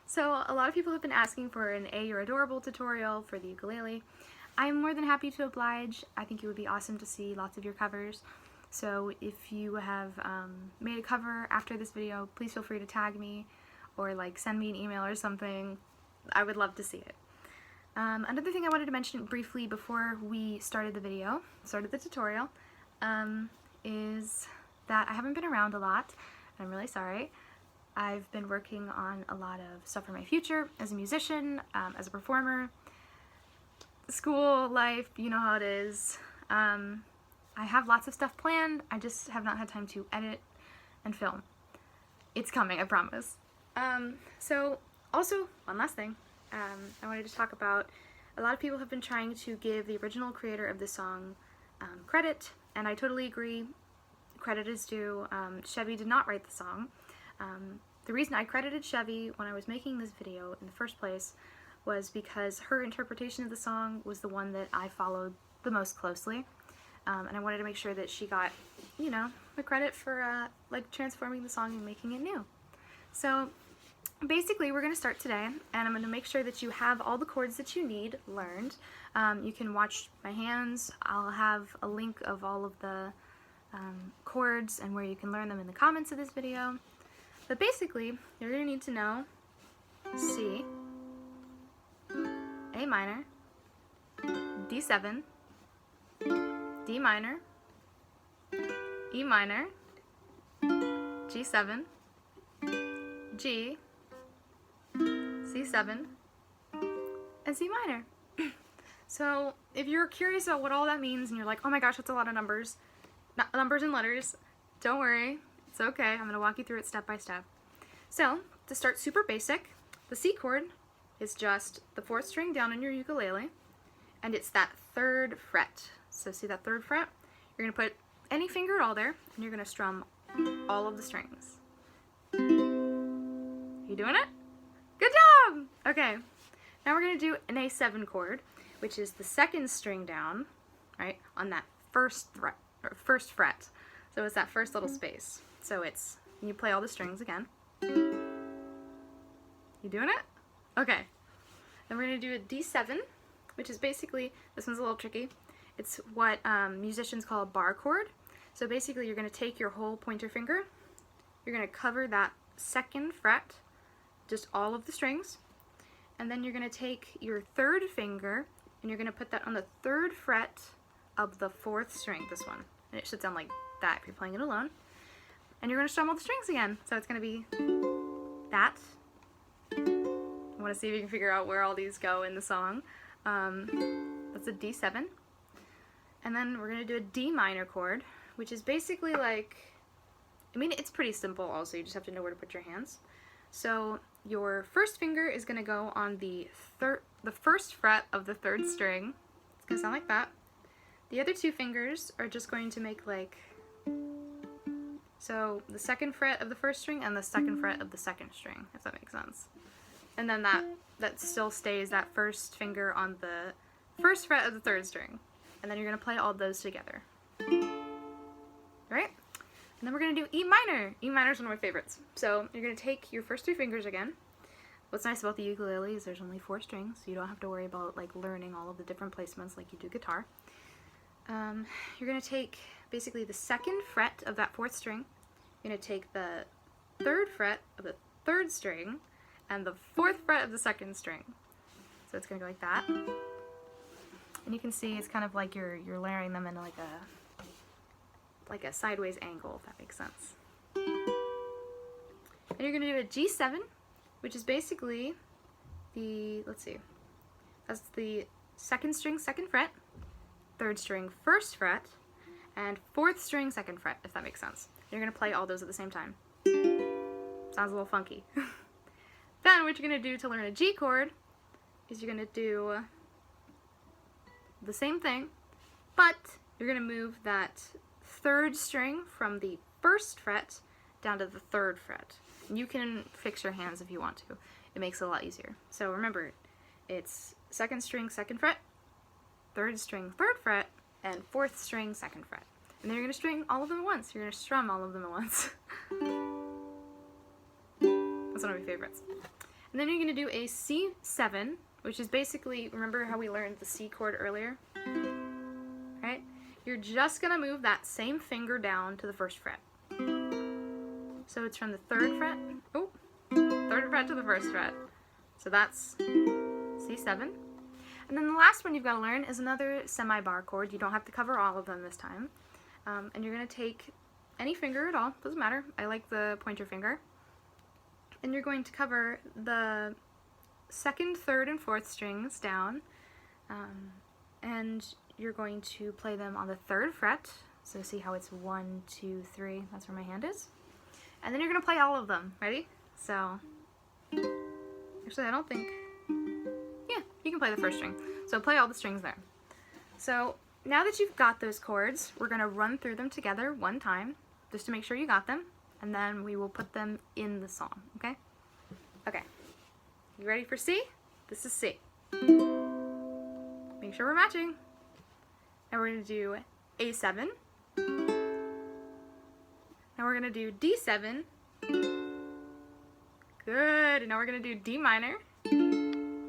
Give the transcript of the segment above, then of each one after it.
So a lot of people have been asking for an A Youre Adorable tutorial for the ukulele. I'm more than happy to oblige. I think it would be awesome to see lots of your covers. So if you have made a cover after this video, please feel free to tag me or like send me an email or something. I would love to see it. Another thing I wanted to mention briefly before we started the tutorial, is that I haven't been around a lot. I'm really sorry. I've been working on a lot of stuff for my future as a musician, as a performer, school life, you know how it is. I have lots of stuff planned, I just have not had time to edit and film. It's coming, I promise. So also, one last thing, I wanted to talk about, a lot of people have been trying to give the original creator of the song credit, and I totally agree, credit is due. Chevy did not write the song. The reason I credited Chevy when I was making this video in the first place was because her interpretation of the song was the one that I followed the most closely, and I wanted to make sure that she got, you know, the credit for like transforming the song and making it new. So basically we're going to start today, and I'm going to make sure that you have all the chords that you need learned. You can watch my hands. I'll have a link of all of the chords and where you can learn them in the comments of this video. But basically, you're going to need to know C, A minor, D7, D minor, E minor, G7, G, C7, and C minor. So if you're curious about what all that means and you're like, oh my gosh, that's a lot of numbers, numbers and letters, don't worry. It's okay, I'm going to walk you through it step by step. So, to start super basic, the C chord is just the 4th string down on your ukulele, and it's that 3rd fret. So see that 3rd fret? You're going to put any finger at all there, and you're going to strum all of the strings. You doing it? Good job! Okay, now we're going to do an A7 chord, which is the 2nd string down, right, on that 1st fret. So it's that first little space. So it's, you play all the strings again. You doing it? Okay. Then we're going to do a D7, which is basically, this one's a little tricky. It's what musicians call a bar chord. So basically you're going to take your whole pointer finger, you're going to cover that 2nd fret, just all of the strings, and then you're going to take your 3rd finger and you're going to put that on the 3rd fret of the 4th string, this one. And it should sound like that if you're playing it alone. And you're going to strum all the strings again. So it's going to be that. I want to see if you can figure out where all these go in the song. That's a D7. And then we're going to do a D minor chord, which is basically like, I mean, it's pretty simple also. You just have to know where to put your hands. So your 1st finger is going to go on the 1st fret of the 3rd string. It's going to sound like that. The other 2 fingers are just going to make like, so the 2nd fret of the 1st string and the 2nd fret of the 2nd string, if that makes sense. And then that still stays that 1st finger on the 1st fret of the 3rd string. And then you're going to play all those together. Right? And then we're going to do E minor. E minor is one of my favorites. So you're going to take your first 3 fingers again. What's nice about the ukulele is there's only 4 strings, so you don't have to worry about like learning all of the different placements like you do guitar. You're going to take basically the 2nd fret of that 4th string, you're going to take the 3rd fret of the 3rd string, and the 4th fret of the 2nd string. So it's going to go like that. And you can see it's kind of like you're layering them in like a sideways angle, if that makes sense. And you're going to do a G7, which is basically the, let's see, that's the 2nd string, 2nd fret, 3rd string, 1st fret, and 4th string, 2nd fret, if that makes sense. You're going to play all those at the same time. Sounds a little funky. Then what you're going to do to learn a G chord is you're going to do the same thing, but you're going to move that 3rd string from the 1st fret down to the 3rd fret. And you can fix your hands if you want to. It makes it a lot easier. So remember, it's 2nd string, 2nd fret, 3rd string, 3rd fret, and 4th string, 2nd fret. And then you're going to string all of them at once. You're going to strum all of them at once. That's one of my favorites. And then you're going to do a C7, which is basically, remember how we learned the C chord earlier? Right? You're just going to move that same finger down to the 1st fret. So it's from the 3rd fret, 3rd fret to the 1st fret. So that's C7. And then the last one you've got to learn is another semi-bar chord. You don't have to cover all of them this time. And you're going to take any finger at all, doesn't matter. I like the pointer finger. And you're going to cover the 2nd, 3rd, and 4th strings down. And you're going to play them on the 3rd fret. So see how it's 1, 2, 3, that's where my hand is. And then you're going to play all of them. Ready? So, actually I don't think, yeah, you can play the 1st string. So play all the strings there. So now that you've got those chords, we're going to run through them together one time, just to make sure you got them, and then we will put them in the song, okay? Okay. You ready for C? This is C. Make sure we're matching. And we're going to do A7. Now we're going to do D7. Good. And now we're going to do D minor. And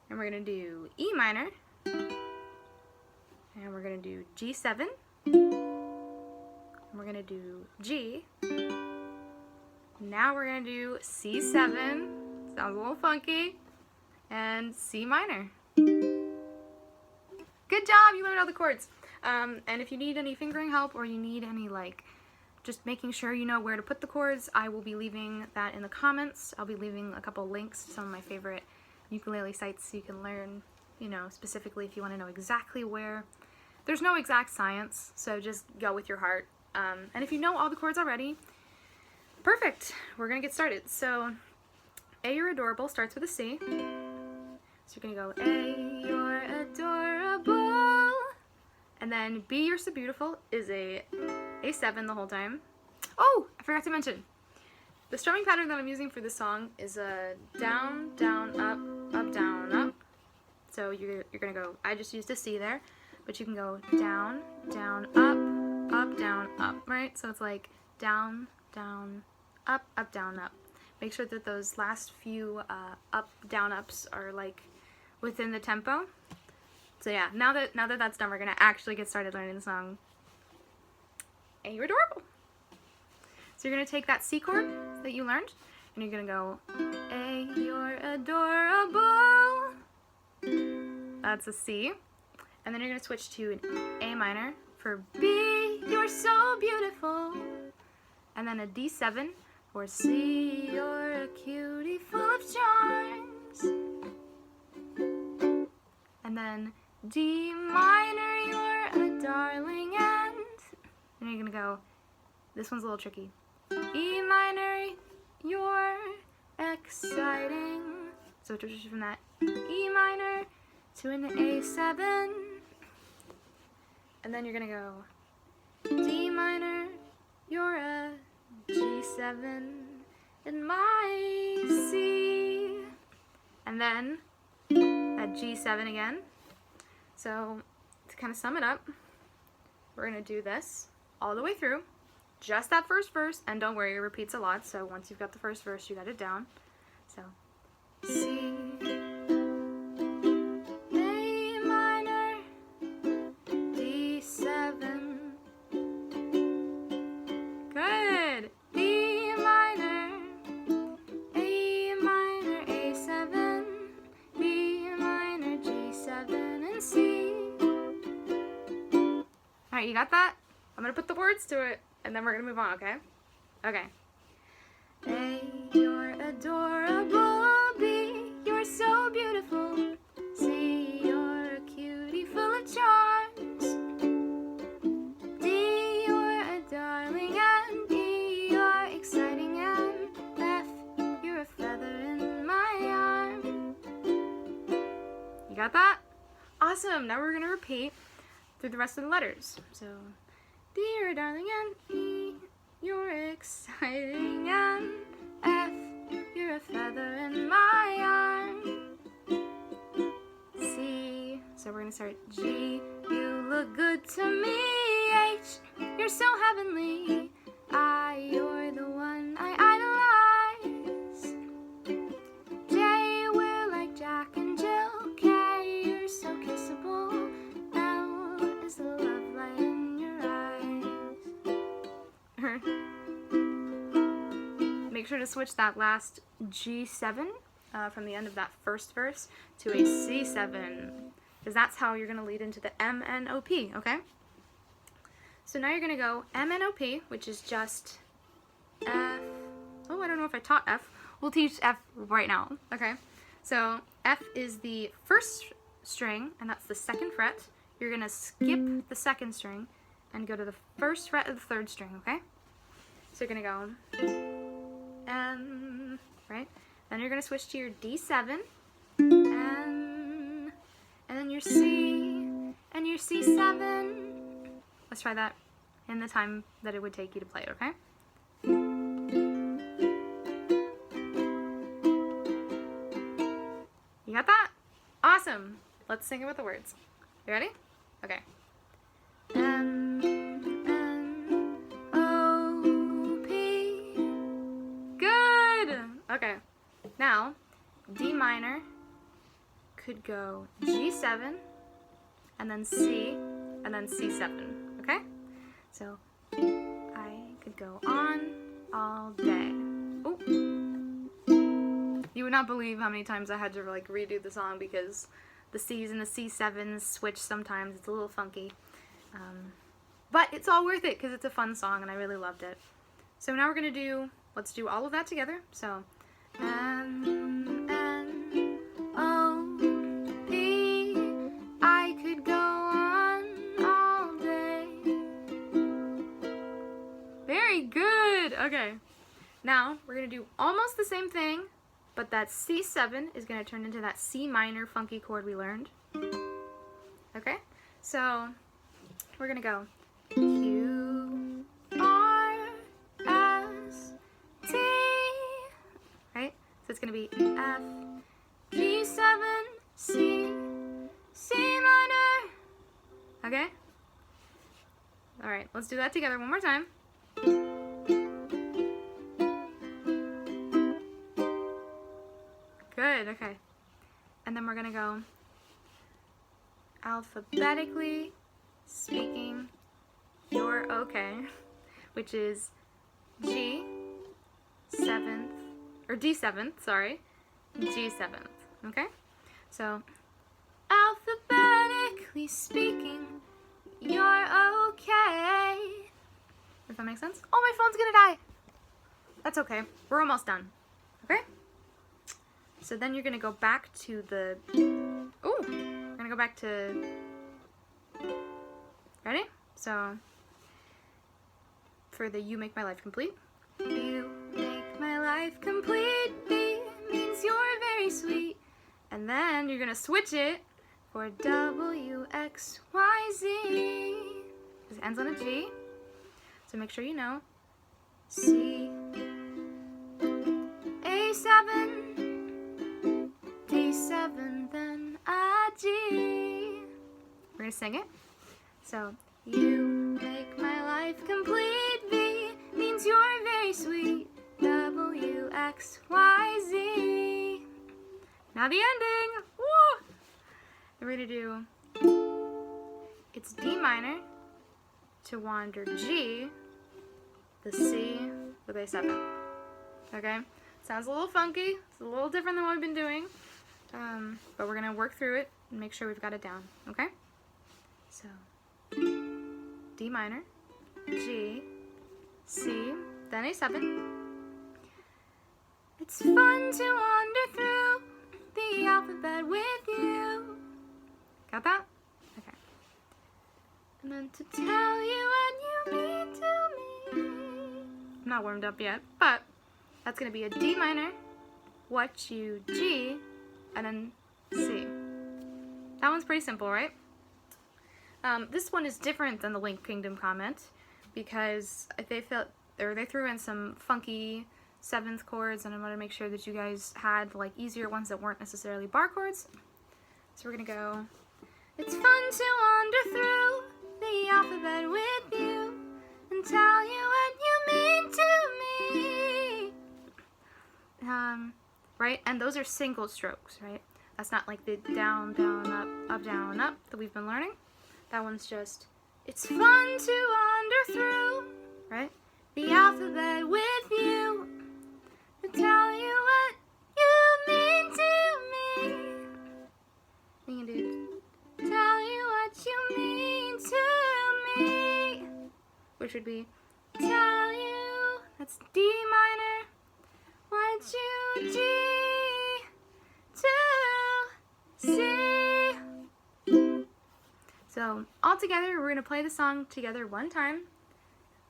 we're going to do E minor. And we're going to do G7. And we're going to do G. Now we're going to do C7. Sounds a little funky. And C minor. Good job! You learned all the chords. And if you need any fingering help or you need any just making sure you know where to put the chords, I will be leaving that in the comments. I'll be leaving a couple links to some of my favorite ukulele sites so you can learn, specifically if you want to know exactly where. There's no exact science, so just go with your heart. And if you know all the chords already, perfect. We're going to get started. So, A Youre Adorable starts with a C. So you're going to go, A Youre Adorable. And then B You're So Beautiful is a A7 the whole time. Oh, I forgot to mention. The strumming pattern that I'm using for this song is a down, down, up, up, down, up. So you're going to go, I just used a C there, but you can go down, down, up, down, up, right? So it's like down, down, up, down, up. Make sure that those last few up, down, ups are within the tempo. So yeah, now that that's done, we're gonna actually get started learning the song. A Youre Adorable. So you're gonna take that C chord that you learned, and you're gonna go A Youre Adorable. That's a C, and then you're gonna switch to an A minor for B You're So Beautiful, and then a D7 for C You're a Cutie Full of Charms, and then D minor, You're a Darling, and you're gonna go, this one's a little tricky, E minor, You're Exciting. So transition from that E minor to an A7, and then you're gonna go D minor, You're a G7, and my C, and then that G7 again. So, to kind of sum it up, we're going to do this all the way through, just that first verse, and don't worry, it repeats a lot, so once you've got the first verse, you got it down. So, C, A minor, D7, good, D minor, A minor, A7, B minor, G7, and C. Alright, you got that? I'm gonna put the words to it, and then we're gonna move on, okay? Okay. A Youre Adorable, B You're So Beautiful, C You're a Cutie Full of Charms, D You're a Darling, and E You're Exciting, and F You're a Feather in My Arm. You got that? Awesome! Now we're gonna repeat through the rest of the letters. So, D You're a Darling, and E You're Exciting, and F You're a Feather in My Arm, C, so we're gonna start G, You Look Good to Me, H, You're So Heavenly, I, You're the One I Idolize, make sure to switch that last G7 from the end of that first verse to a C7, because that's how you're going to lead into the MNOP, okay? So now you're going to go MNOP, which is just F. Oh, I don't know if I taught F. We'll teach F right now, okay? So F is the first string, and that's the second fret. You're going to skip the second string and go to the first fret of the third string, okay? So you're going to go M, right? Then you're going to switch to your D7, and then your C, and your C7. Let's try that in the time that it would take you to play it, okay? You got that? Awesome! Let's sing it with the words. You ready? Okay. M, N, O, P. Good! Okay. Now, D minor could go G7, and then C, and then C7, okay? So, I could go on all day. Oh! You would not believe how many times I had to like redo the song because the C's and the C7s switch sometimes. It's a little funky. But it's all worth it because it's a fun song and I really loved it. So now we're going to let's do all of that together. So, M, N, O, P, I could go on all day. Very good! Okay, now we're going to do almost the same thing, but that C7 is going to turn into that C minor funky chord we learned. Okay, so we're going to go Q, R, S, T, right? So it's going to be F, G7, C, C minor. Okay? Alright, let's do that together one more time. Good, okay. And then we're going to go alphabetically speaking, you're okay, which is G, 7th, or D7th, sorry, G7th, okay? So, alphabetically speaking, you're okay. Does that make sense? Oh, my phone's gonna die. That's okay. We're almost done, okay? So then you're gonna go back to the, ooh, we're gonna go back to, ready? So, for the You Make My Life Complete. You make my life complete, B means you're very sweet. And then you're gonna switch it for W, X, Y, Z. Because it ends on a G. So make sure you know. C, A7, D7, then a G. We're gonna sing it. So, you make my life complete, V means you're very sweet, W, X, Y, Z. Now the ending! Woo! And we're gonna do, it's D minor to wander G, the C with A7. Okay? Sounds a little funky, it's a little different than what we've been doing, but we're gonna work through it and make sure we've got it down, okay? So, D minor, G, C, then A7. It's fun to wander through the alphabet with you. Got that? Okay. And then to tell you what you mean to me. I'm not warmed up yet, but that's going to be a D minor, what you, G, and then C. That one's pretty simple, right? This one is different than the Link Kingdom comment because they threw in some funky 7th chords, and I want to make sure that you guys had like easier ones that weren't necessarily bar chords. So we're gonna go. It's fun to wander through the alphabet with you and tell you what you mean to me. Right, and those are single strokes, right? That's not like the down, down, up, down, up that we've been learning. That one's just, it's fun to wander through, right? The alphabet with you tell you what you mean to me. You can do tell you what you mean to me, which would be tell you, that's D minor, what you G to C. So all together, we're gonna play the song together one time.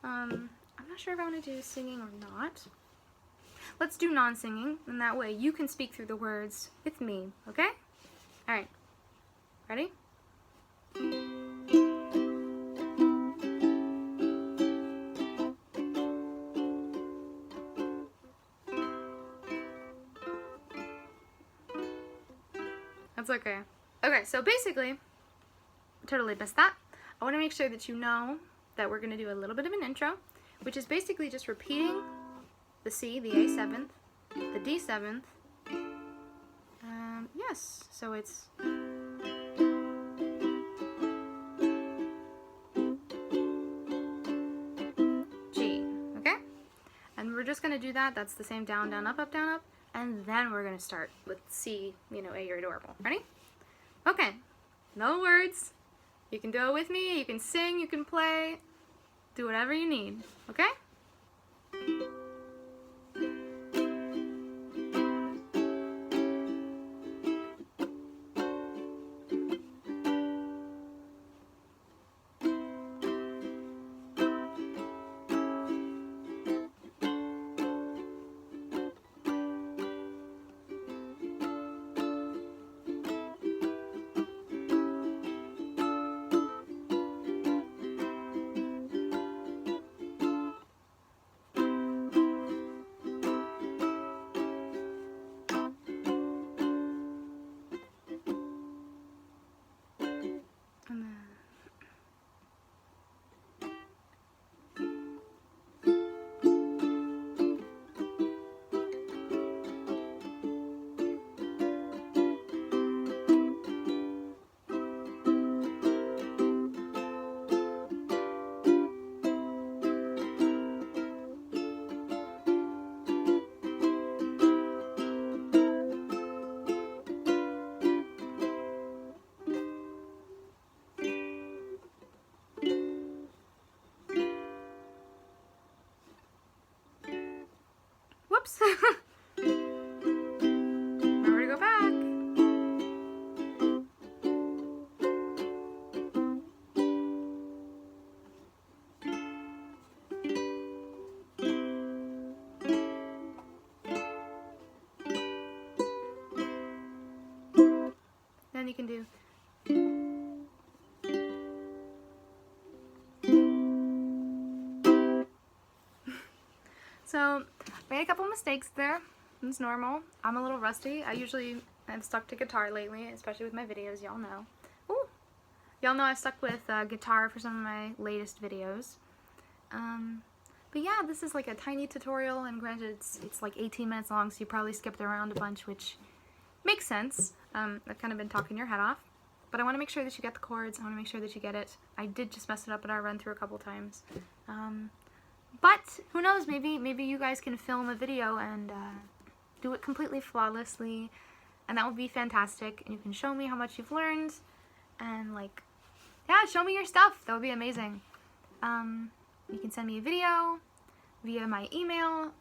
I'm not sure if I want to do singing or not. Let's do non-singing, and that way you can speak through the words with me, okay? All right, ready? That's okay. Okay, so basically, totally missed that. I want to make sure that you know that we're going to do a little bit of an intro, which is basically just repeating the C, the A7th, the D7th. Yes, so it's G, okay? And we're just going to do that. That's the same down, down, up, down, up. And then we're going to start with C, you know, A Youre Adorable. Ready? Okay. No words. You can do it with me. You can sing. You can play. Do whatever you need. Okay? Whoops. Remember to go back. Then you can do so, made a couple mistakes there. It's normal. I'm a little rusty. I've stuck to guitar lately, especially with my videos, y'all know. Ooh! Y'all know I've stuck with guitar for some of my latest videos. But yeah, this is like a tiny tutorial, and granted it's like 18 minutes long, so you probably skipped around a bunch, which makes sense. I've kind of been talking your head off. But I want to make sure that you get the chords. I want to make sure that you get it. I did just mess it up in our run through a couple times. But who knows, maybe you guys can film a video and do it completely flawlessly, and that would be fantastic. And you can show me how much you've learned, and like, yeah, show me your stuff. That would be amazing. You can send me a video via my email.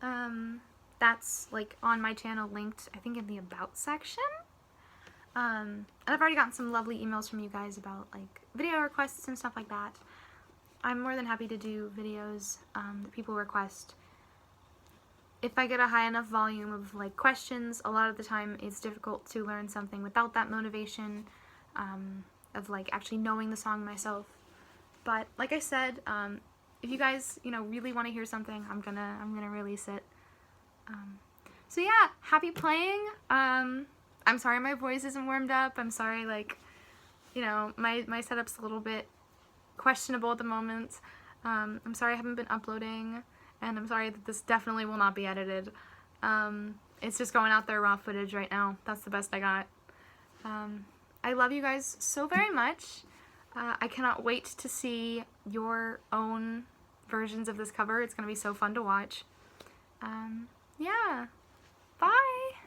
That's like on my channel, linked I think in the About section. And I've already gotten some lovely emails from you guys about like video requests and stuff like that. I'm more than happy to do videos that people request. If I get a high enough volume of like questions, a lot of the time it's difficult to learn something without that motivation of like actually knowing the song myself. But like I said, if you guys really want to hear something, I'm gonna release it. So yeah, happy playing. I'm sorry my voice isn't warmed up. I'm sorry, like, my setup's a little bit questionable at the moment. I'm sorry I haven't been uploading, and I'm sorry that this definitely will not be edited. It's just going out there raw footage right now. That's the best I got. I love you guys so very much. I cannot wait to see your own versions of this cover. It's going to be so fun to watch. Yeah. Bye!